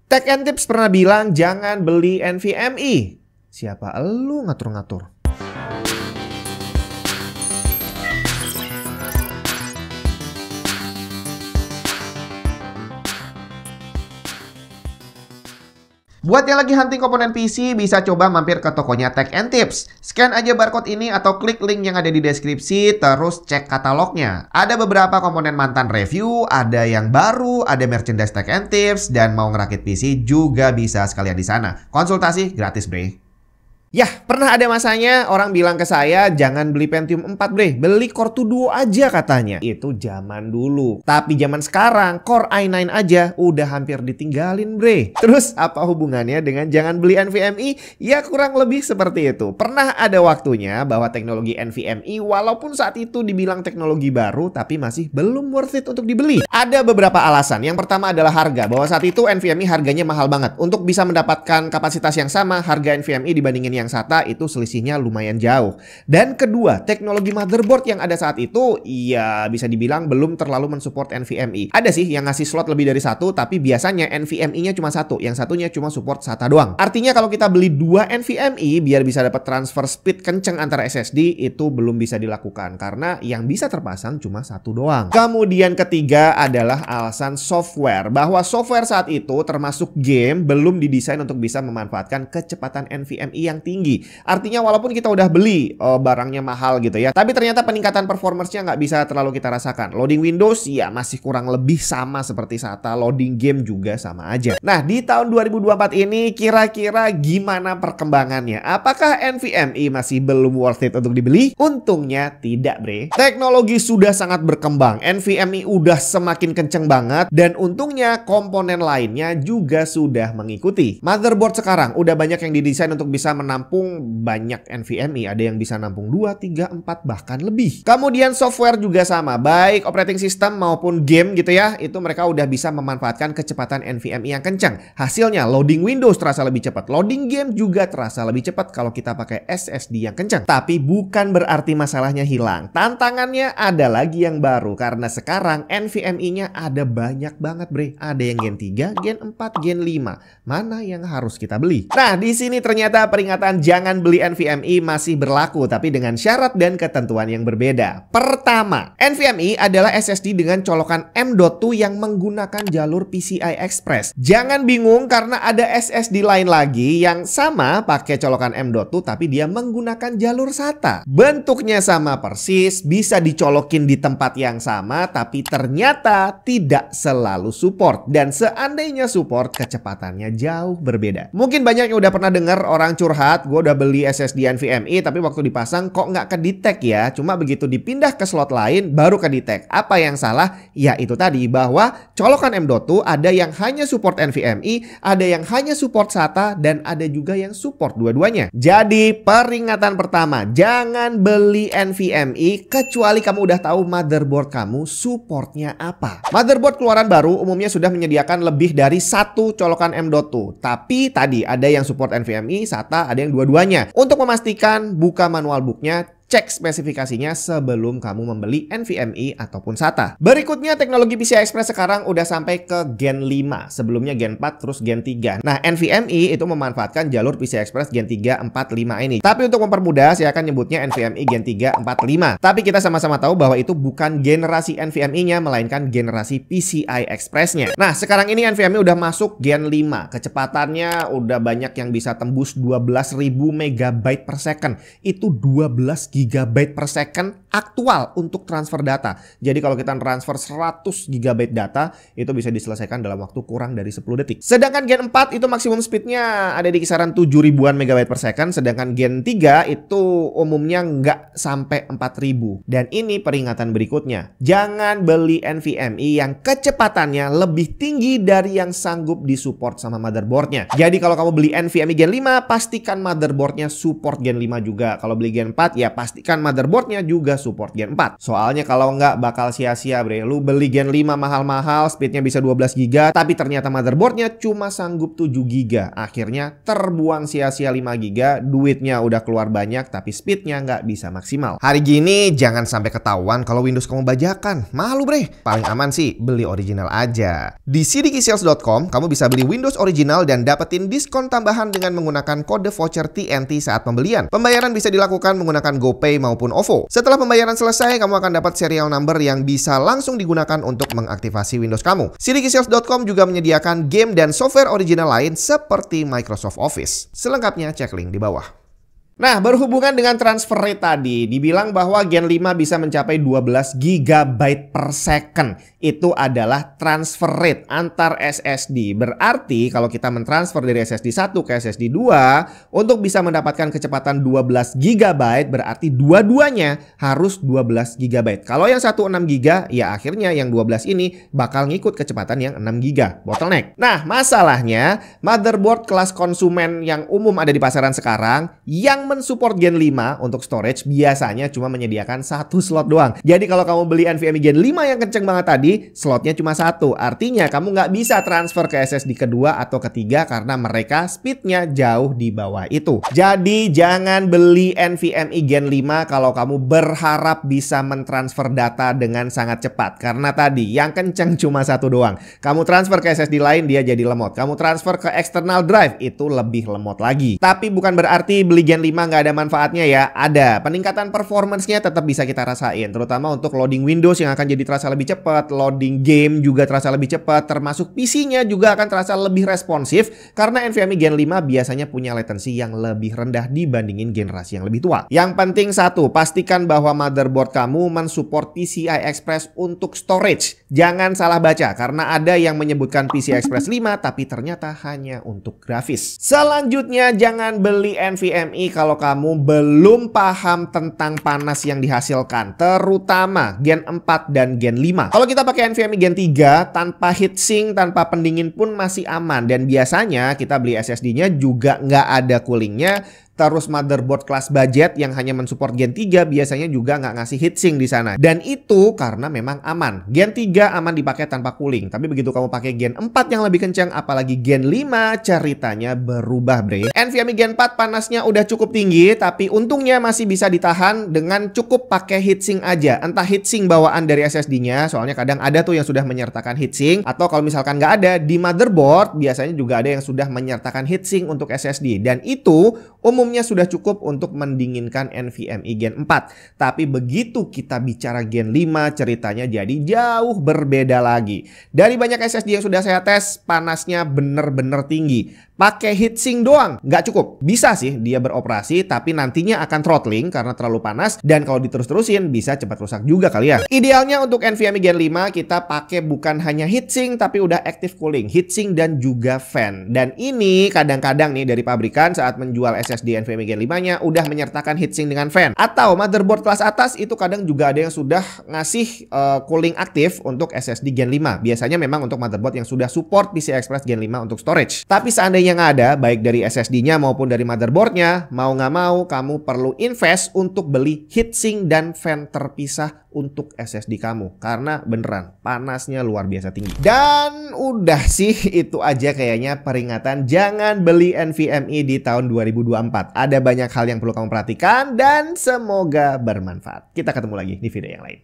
Tech and Tips pernah bilang jangan beli NVMe. Siapa elu ngatur-ngatur? Buat yang lagi hunting komponen PC, bisa coba mampir ke tokonya Tech and Tips. Scan aja barcode ini atau klik link yang ada di deskripsi, terus cek katalognya. Ada beberapa komponen mantan review, ada yang baru, ada merchandise Tech and Tips, dan mau ngerakit PC juga bisa sekalian di sana. Konsultasi gratis, bre. Yah, pernah ada masanya orang bilang ke saya, jangan beli Pentium 4 bre, beli Core 2 Duo aja katanya. Itu zaman dulu. Tapi zaman sekarang, Core i9 aja udah hampir ditinggalin bre. Terus apa hubungannya dengan jangan beli NVMe? Ya kurang lebih seperti itu. Pernah ada waktunya bahwa teknologi NVMe walaupun saat itu dibilang teknologi baru, tapi masih belum worth it untuk dibeli. Ada beberapa alasan. Yang pertama adalah harga. Bahwa saat itu NVMe harganya mahal banget. Untuk bisa mendapatkan kapasitas yang sama, harga NVMe dibandingin yang SATA itu selisihnya lumayan jauh. Dan kedua, teknologi motherboard yang ada saat itu ya bisa dibilang belum terlalu mensupport NVMe. Ada sih yang ngasih slot lebih dari satu, tapi biasanya NVMe-nya cuma satu, yang satunya cuma support SATA doang. Artinya kalau kita beli dua NVMe biar bisa dapat transfer speed kenceng antara SSD itu belum bisa dilakukan karena yang bisa terpasang cuma satu doang. Kemudian ketiga adalah alasan software, bahwa software saat itu termasuk game belum didesain untuk bisa memanfaatkan kecepatan NVMe yang tinggi. Artinya walaupun kita udah beli barangnya mahal gitu ya, tapi ternyata peningkatan performance-nya nggak bisa terlalu kita rasakan. Loading Windows ya masih kurang lebih sama seperti SATA, loading game juga sama aja. Nah, di tahun 2024 ini kira-kira gimana perkembangannya? Apakah NVMe masih belum worth it untuk dibeli? Untungnya tidak bre. Teknologi sudah sangat berkembang, NVMe udah semakin kenceng banget, dan untungnya komponen lainnya juga sudah mengikuti. Motherboard sekarang udah banyak yang didesain untuk bisa menampung banyak NVMe, ada yang bisa nampung 2, 3, 4 bahkan lebih. Kemudian software juga sama, baik operating system maupun game gitu ya, itu mereka udah bisa memanfaatkan kecepatan NVMe yang kencang. Hasilnya loading Windows terasa lebih cepat, loading game juga terasa lebih cepat kalau kita pakai SSD yang kencang. Tapi bukan berarti masalahnya hilang. Tantangannya ada lagi yang baru karena sekarang NVMe-nya ada banyak banget bre. Ada yang Gen 3, Gen 4, Gen 5. Mana yang harus kita beli? Nah, di sini ternyata peringatan jangan beli NVMe masih berlaku, tapi dengan syarat dan ketentuan yang berbeda. Pertama, NVMe adalah SSD dengan colokan M.2 yang menggunakan jalur PCI Express. Jangan bingung karena ada SSD lain lagi yang sama pakai colokan M.2 tapi dia menggunakan jalur SATA. Bentuknya sama persis, bisa dicolokin di tempat yang sama, tapi ternyata tidak selalu support. Dan seandainya support, kecepatannya jauh berbeda. Mungkin banyak yang udah pernah dengar orang curhat, gue udah beli SSD NVMe tapi waktu dipasang kok nggak kedetek ya. Cuma begitu dipindah ke slot lain baru kedetek. Apa yang salah? Ya itu tadi, bahwa colokan M.2 ada yang hanya support NVMe, ada yang hanya support SATA, dan ada juga yang support dua-duanya. Jadi peringatan pertama, jangan beli NVMe kecuali kamu udah tahu motherboard kamu supportnya apa. Motherboard keluaran baru umumnya sudah menyediakan lebih dari satu colokan M.2. Tapi tadi ada yang support NVMe, SATA, ada yang dua-duanya. Untuk memastikan, buka manual booknya, cek spesifikasinya sebelum kamu membeli NVMe ataupun SATA. Berikutnya, teknologi PCI Express sekarang udah sampai ke Gen 5. Sebelumnya Gen 4, terus Gen 3. Nah, NVMe itu memanfaatkan jalur PCI Express Gen 3, 4, 5 ini. Tapi untuk mempermudah, saya akan nyebutnya NVMe Gen 3, 4, 5. Tapi kita sama-sama tahu bahwa itu bukan generasi NVMe-nya, melainkan generasi PCI Express-nya. Nah, sekarang ini NVMe udah masuk Gen 5. Kecepatannya udah banyak yang bisa tembus 12.000 MB per second. Itu 12 GB per second aktual untuk transfer data. Jadi kalau kita transfer 100 GB data itu bisa diselesaikan dalam waktu kurang dari 10 detik. Sedangkan Gen 4 itu maksimum speednya ada di kisaran 7.000-an MB per second. Sedangkan Gen 3 itu umumnya nggak sampai 4.000. Dan ini peringatan berikutnya. Jangan beli NVMe yang kecepatannya lebih tinggi dari yang sanggup disupport sama motherboardnya. Jadi kalau kamu beli NVMe Gen 5, pastikan motherboardnya support Gen 5 juga. Kalau beli Gen 4 ya pastikan motherboardnya juga support Gen 4. Soalnya kalau nggak bakal sia-sia bre. Lu beli Gen 5 mahal-mahal, speednya bisa 12 GB, tapi ternyata motherboardnya cuma sanggup 7 GB. Akhirnya terbuang sia-sia 5 GB, duitnya udah keluar banyak, tapi speednya nggak bisa maksimal. Hari gini jangan sampai ketahuan kalau Windows kamu bajakan. Malu bre. Paling aman sih beli original aja. Di cdkisales.com kamu bisa beli Windows original dan dapetin diskon tambahan dengan menggunakan kode voucher TNT saat pembelian. Pembayaran bisa dilakukan menggunakan GoPay maupun OVO. Setelah pembayaran selesai, kamu akan dapat serial number yang bisa langsung digunakan untuk mengaktifasi Windows kamu. cdkisales.com juga menyediakan game dan software original lain seperti Microsoft Office. Selengkapnya cek link di bawah. Nah, berhubungan dengan transfer rate tadi, dibilang bahwa Gen 5 bisa mencapai 12 GB per second. Itu adalah transfer rate antar SSD. Berarti kalau kita mentransfer dari SSD 1 ke SSD 2, untuk bisa mendapatkan kecepatan 12 GB, berarti dua-duanya harus 12 GB. Kalau yang satu 6 GB, ya akhirnya yang 12 ini bakal ngikut kecepatan yang 6 GB. Bottleneck. Nah, masalahnya, motherboard kelas konsumen yang umum ada di pasaran sekarang, yang mensupport Gen 5 untuk storage biasanya cuma menyediakan satu slot doang. Jadi kalau kamu beli NVMe Gen 5 yang kenceng banget tadi, slotnya cuma satu. Artinya kamu nggak bisa transfer ke SSD kedua atau ketiga karena mereka speednya jauh di bawah itu. Jadi jangan beli NVMe Gen 5 kalau kamu berharap bisa mentransfer data dengan sangat cepat. Karena tadi yang kenceng cuma satu doang. Kamu transfer ke SSD lain dia jadi lemot. Kamu transfer ke external drive itu lebih lemot lagi. Tapi bukan berarti beli Gen 5 nggak ada manfaatnya ya. Ada. Peningkatan performance-nya tetap bisa kita rasain. Terutama untuk loading Windows yang akan jadi terasa lebih cepat. Loading game juga terasa lebih cepat. Termasuk PC-nya juga akan terasa lebih responsif. Karena NVMe Gen 5 biasanya punya latency yang lebih rendah dibandingin generasi yang lebih tua. Yang penting satu, pastikan bahwa motherboard kamu mensupport PCI Express untuk storage. Jangan salah baca. Karena ada yang menyebutkan PCI Express 5 tapi ternyata hanya untuk grafis. Selanjutnya jangan beli NVMe kalau kamu belum paham tentang panas yang dihasilkan, terutama Gen 4 dan Gen 5. Kalau kita pakai NVMe Gen 3 tanpa heatsink, tanpa pendingin pun masih aman, dan biasanya kita beli SSD-nya juga nggak ada coolingnya. Terus motherboard kelas budget yang hanya mensupport Gen 3 biasanya juga nggak ngasih heatsink di sana. Dan itu karena memang aman. Gen 3 aman dipakai tanpa cooling. Tapi begitu kamu pakai Gen 4 yang lebih kencang, apalagi Gen 5, ceritanya berubah bre. NVMe Gen 4 panasnya udah cukup tinggi, tapi untungnya masih bisa ditahan dengan cukup pakai heatsink aja. Entah heatsink bawaan dari SSD-nya, soalnya kadang ada tuh yang sudah menyertakan heatsink. Atau kalau misalkan nggak ada, di motherboard biasanya juga ada yang sudah menyertakan heatsink untuk SSD. Dan itu umumnya sudah cukup untuk mendinginkan NVMe Gen 4. Tapi begitu kita bicara Gen 5, ceritanya jadi jauh berbeda lagi. Dari banyak SSD yang sudah saya tes, panasnya bener-bener tinggi. Pakai heatsink doang nggak cukup. Bisa sih dia beroperasi, tapi nantinya akan throttling karena terlalu panas. Dan kalau diterus-terusin bisa cepat rusak juga kali ya. Idealnya untuk NVMe Gen 5 kita pakai bukan hanya heatsink, tapi udah active cooling, heatsink dan juga fan. Dan ini kadang-kadang nih dari pabrikan saat menjual SSD NVMe Gen 5-nya udah menyertakan heatsink dengan fan. Atau motherboard kelas atas itu kadang juga ada yang sudah ngasih cooling aktif untuk SSD Gen 5. Biasanya memang untuk motherboard yang sudah support PCI Express Gen 5 untuk storage. Tapi seandainya yang ada, baik dari SSD-nya maupun dari motherboardnya, mau nggak mau kamu perlu invest untuk beli heatsink dan fan terpisah untuk SSD kamu. Karena beneran panasnya luar biasa tinggi. Dan udah sih itu aja kayaknya peringatan jangan beli NVMe di tahun 2024. Ada banyak hal yang perlu kamu perhatikan dan semoga bermanfaat. Kita ketemu lagi di video yang lain.